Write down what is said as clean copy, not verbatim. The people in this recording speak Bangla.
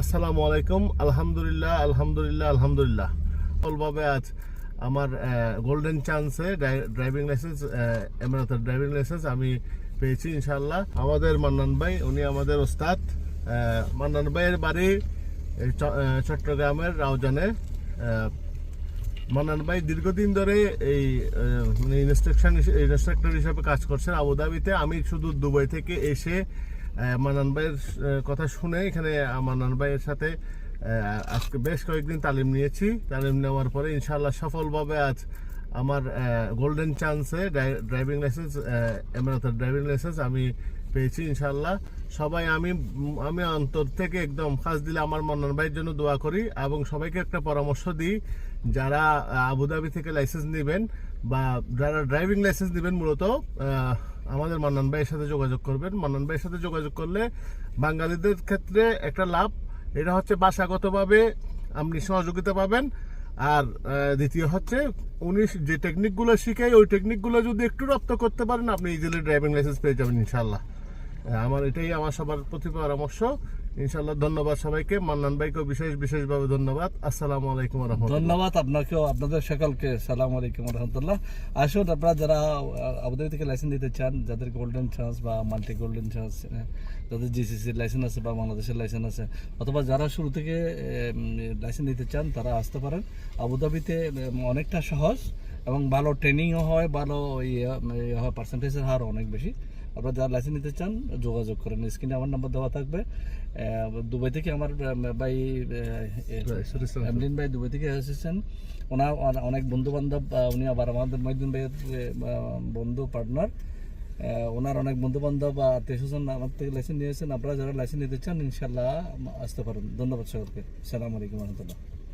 আসসালামু আলাইকুম। আলহামদুলিল্লাহ আলহামদুলিল্লাহ আলহামদুলিল্লাহ ভাবে আজ আমার গোল্ডেন চান্সে ড্রাইভিং লাইসেন্স এমানতের ড্রাইভিং লাইসেন্স আমি পেয়েছি ইনশাআল্লাহ। আমাদের মান্নান ভাই, উনি আমাদের ওস্তাদ। মান্নান ভাইয়ের বাড়ি চট্টগ্রামের রাউজানে। মান্নান ভাই দীর্ঘদিন ধরে এই ইনস্ট্রাক্টর হিসাবে কাজ করছেন আবুধাবিতে। আমি শুধু দুবাই থেকে এসে মান্নান ভাইয়ের কথা শুনে এখানে মান্নান ভাইয়ের সাথে আজকে বেশ কয়েকদিন তালিম নিয়েছি। তালিম নেওয়ার পরে ইনশাআল্লাহ সফলভাবে আজ আমার গোল্ডেন চান্সে ড্রাইভিং লাইসেন্স এমানতের ড্রাইভিং লাইসেন্স আমি পেয়েছি ইনশাআল্লাহ। সবাই আমি অন্তর থেকে একদম খাস দিলে আমার মান্নান ভাইয়ের জন্য দোয়া করি এবং সবাইকে একটা পরামর্শ দিই, যারা আবুধাবি থেকে লাইসেন্স নেবেন বা যারা ড্রাইভিং লাইসেন্স নেবেন মূলত আমাদের মান্নান ভাইয়ের সাথে যোগাযোগ করবেন। মান্নান ভাইয়ের সাথে যোগাযোগ করলে বাঙালিদের ক্ষেত্রে একটা লাভ, এটা হচ্ছে ভাষাগতভাবে আপনি সহযোগিতা পাবেন। আর দ্বিতীয় হচ্ছে উনি যে টেকনিকগুলো শিখায় ওই টেকনিকগুলো যদি একটু রপ্ত করতে পারেন আপনি ইজিলি ড্রাইভিং লাইসেন্স পেয়ে যাবেন ইনশাল্লাহ। এটাই আমার সবার প্রতি পরামর্শ ইনশাল্লাহ। ধন্যবাদ সবাইকে। মান্নান ভাইকেও বিশেষভাবে ধন্যবাদ। আসসালামু আলাইকুম ওয়া রাহমাতুল্লাহ। ধন্যবাদ আপনাকেও, আপনাদের সকলকে সালামু আলাইকুম ওয়া রাহমাতুল্লাহ। আসুন, আপনারা যারা আবুধাবি থেকে লাইসেন্স দিতে চান, যাদের গোল্ডেন চান্স বা মাল্টি গোল্ডেন চান্স, যাদের জিসিসির লাইসেন্স আছে বা বাংলাদেশের লাইসেন্স আছে, অথবা যারা শুরু থেকে লাইসেন্স দিতে চান তারা আসতে পারেন। আবুধাবিতে অনেকটা সহজ এবং ভালো ট্রেনিংও হয়, ভালো হয়, পার্সেন্টেজের হার অনেক বেশি। আপনারা যারা লাইসেন্স নিতে চান যোগাযোগ করেন, স্ক্রিনে আমার নাম্বার দেওয়া থাকবে। দুবাই থেকে আমার ভাই এমলিন ভাই দুবাই থেকে এসেছেন। ওনার অনেক বন্ধু বান্ধব, উনি আবার আমাদের মহিউদ্দিন ভাইয়ের বন্ধু পার্টনার। ওনার অনেক বন্ধু বান্ধব আত্মীয় স্বজন আমার থেকে লাইসেন্স নিয়েছেন। আপনারা যারা লাইসেন্স নিতে চান ইনশাল্লাহ আসতে পারেন। ধন্যবাদ সকলকে। সালাম আলাইকুম রহমতুল্লাহ।